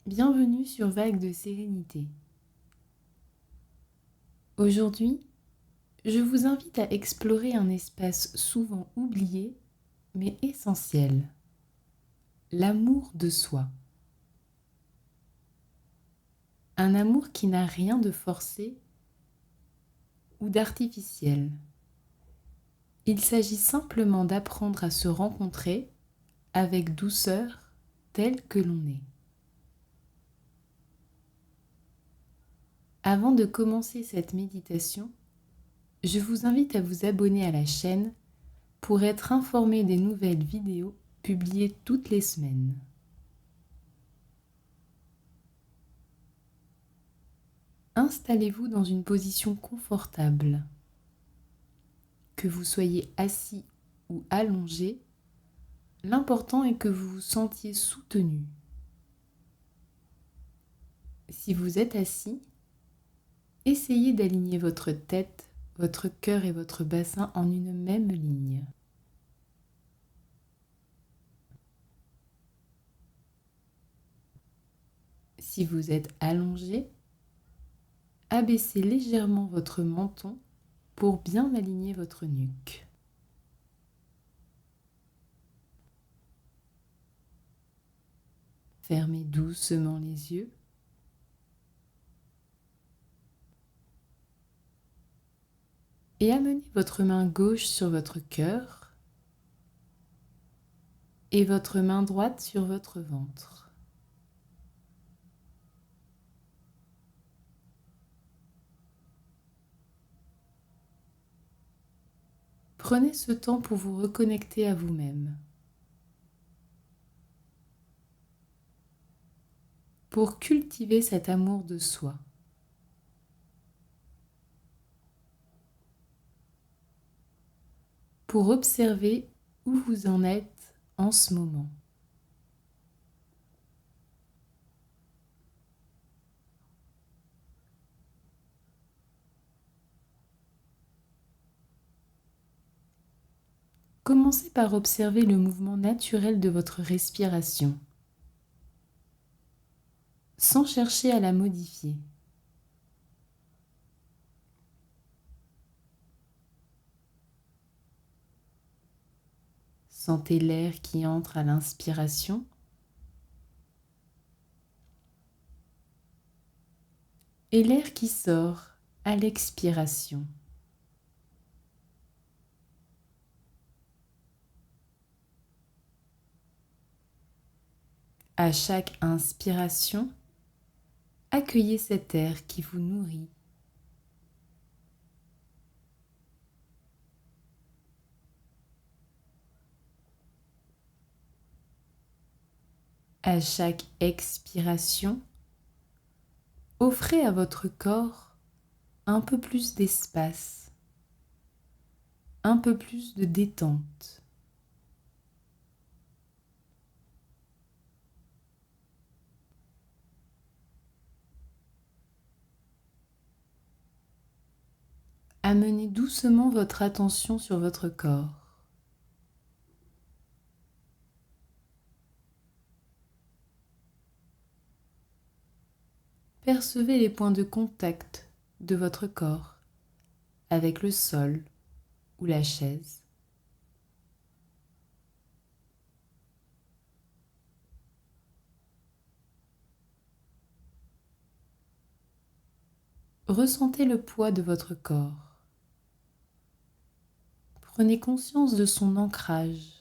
Bienvenue sur Vague de sérénité. Aujourd'hui, je vous invite à explorer un espace souvent oublié mais essentiel, l'amour de soi. Un amour qui n'a rien de forcé ou d'artificiel. Il s'agit simplement d'apprendre à se rencontrer avec douceur tel que l'on est. Avant de commencer cette méditation, je vous invite à vous abonner à la chaîne pour être informé des nouvelles vidéos publiées toutes les semaines. Installez-vous dans une position confortable. Que vous soyez assis ou allongé, l'important est que vous vous sentiez soutenu. Si vous êtes assis, essayez d'aligner votre tête, votre cœur et votre bassin en une même ligne. Si vous êtes allongé, abaissez légèrement votre menton pour bien aligner votre nuque. Fermez doucement les yeux. Et amenez votre main gauche sur votre cœur et votre main droite sur votre ventre. Prenez ce temps pour vous reconnecter à vous-même, pour cultiver cet amour de soi. Pour observer où vous en êtes en ce moment. Commencez par observer le mouvement naturel de votre respiration, sans chercher à la modifier. Sentez l'air qui entre à l'inspiration et l'air qui sort à l'expiration. À chaque inspiration, accueillez cet air qui vous nourrit. À chaque expiration, offrez à votre corps un peu plus d'espace, un peu plus de détente. Amenez doucement votre attention sur votre corps. Percevez les points de contact de votre corps avec le sol ou la chaise. Ressentez le poids de votre corps. Prenez conscience de son ancrage.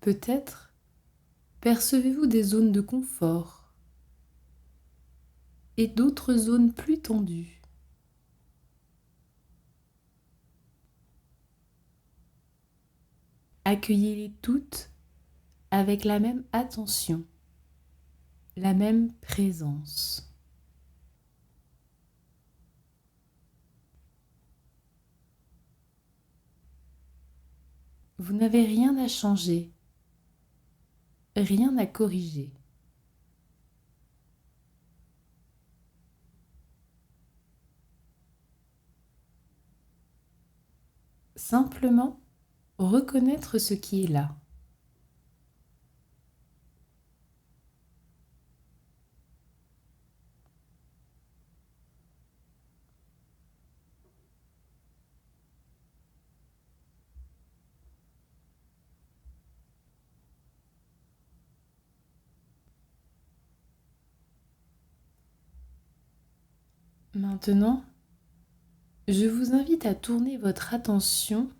Peut-être percevez-vous des zones de confort et d'autres zones plus tendues. Accueillez-les toutes avec la même attention, la même présence. Vous n'avez rien à changer, rien à corriger. simplement reconnaître ce qui est là. Maintenant, je vous invite à tourner votre attention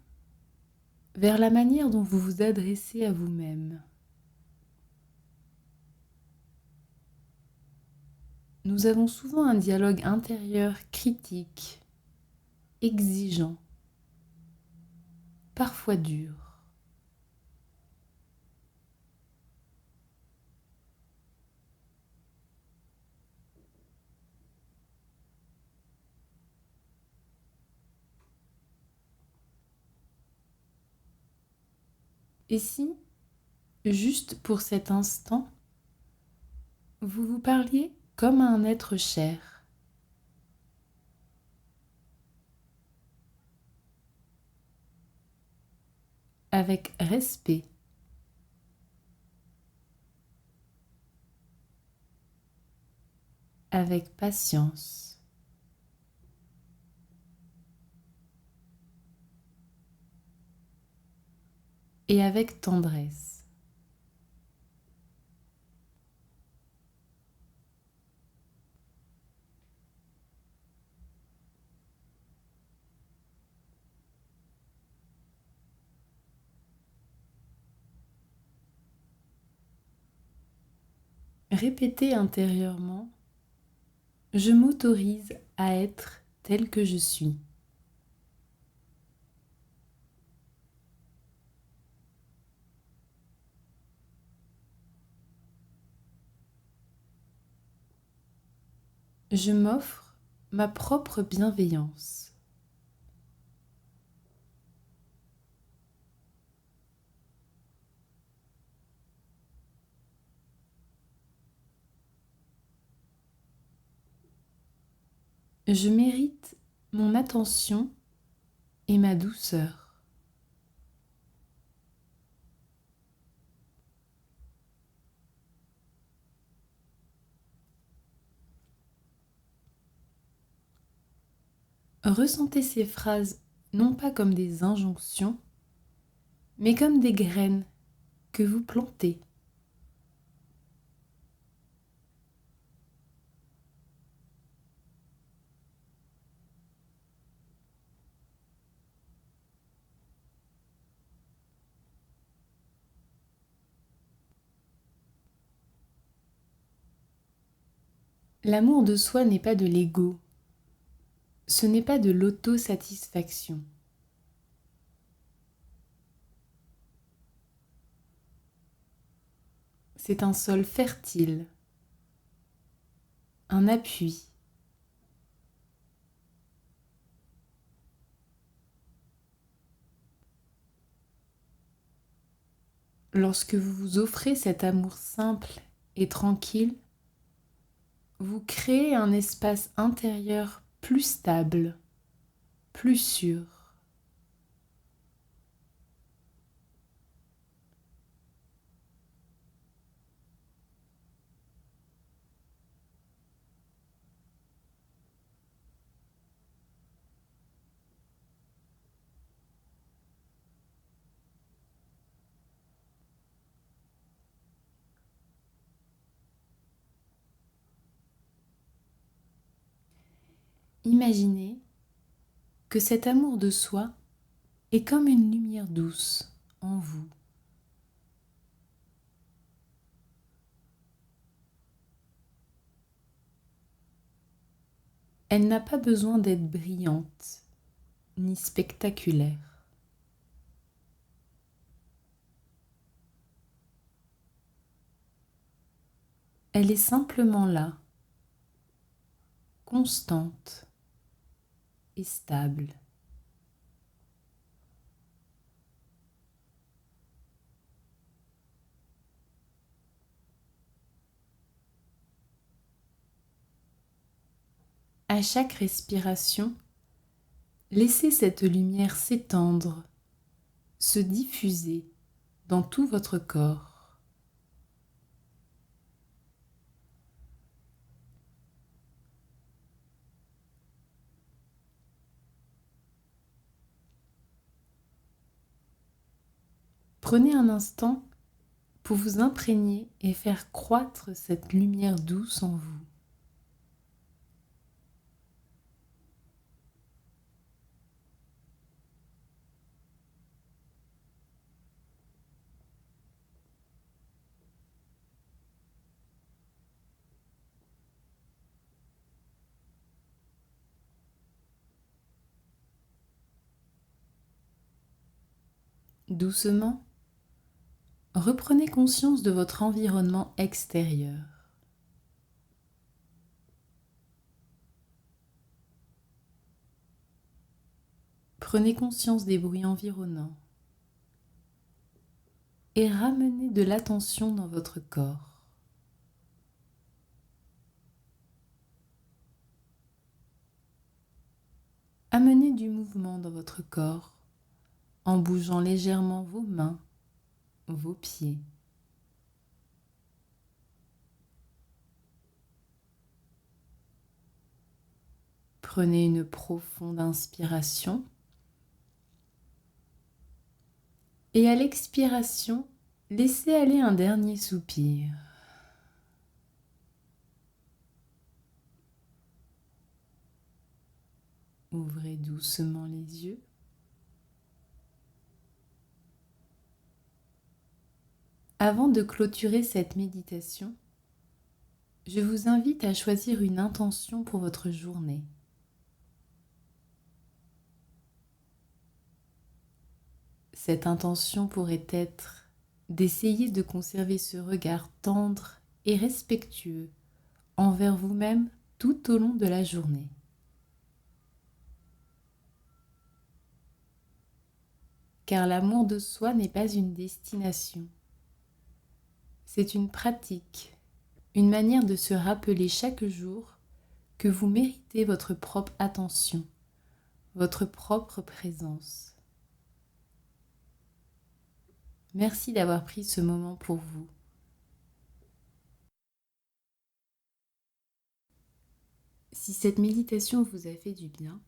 vers la manière dont vous vous adressez à vous-même. Nous avons souvent un dialogue intérieur critique, exigeant, parfois dur. Et si, juste pour cet instant, vous vous parliez comme à un être cher, avec respect, avec patience, et avec tendresse. Répétez intérieurement: je m'autorise à être tel que je suis. Je m'offre ma propre bienveillance. Je mérite mon attention et ma douceur. Ressentez ces phrases non pas comme des injonctions, mais comme des graines que vous plantez. L'amour de soi n'est pas de l'ego, ce n'est pas de l'autosatisfaction. C'est un sol fertile, un appui. Lorsque vous vous offrez cet amour simple et tranquille, vous créez un espace intérieur plus stable, plus sûr. Imaginez que cet amour de soi est comme une lumière douce en vous. Elle n'a pas besoin d'être brillante ni spectaculaire. Elle est simplement là, constante et stable. À chaque respiration, laissez cette lumière s'étendre se diffuser dans tout votre corps. Prenez un instant pour vous imprégner et faire croître cette lumière douce en vous. Doucement, reprenez conscience de votre environnement extérieur. Prenez conscience des bruits environnants et ramenez de l'attention dans votre corps. Amenez du mouvement dans votre corps en bougeant légèrement vos mains, vos pieds. Prenez une profonde inspiration et à l'expiration, laissez aller un dernier soupir. Ouvrez doucement les yeux. Avant de clôturer cette méditation, je vous invite à choisir une intention pour votre journée. Cette intention pourrait être d'essayer de conserver ce regard tendre et respectueux envers vous-même tout au long de la journée. Car l'amour de soi n'est pas une destination, c'est une pratique, une manière de se rappeler chaque jour que vous méritez votre propre attention, votre propre présence. Merci d'avoir pris ce moment pour vous. Si cette méditation vous a fait du bien,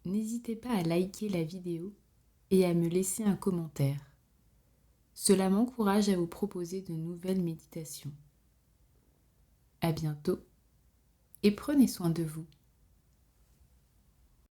n'hésitez pas à liker la vidéo et à me laisser un commentaire. Cela m'encourage à vous proposer de nouvelles méditations. À bientôt et prenez soin de vous.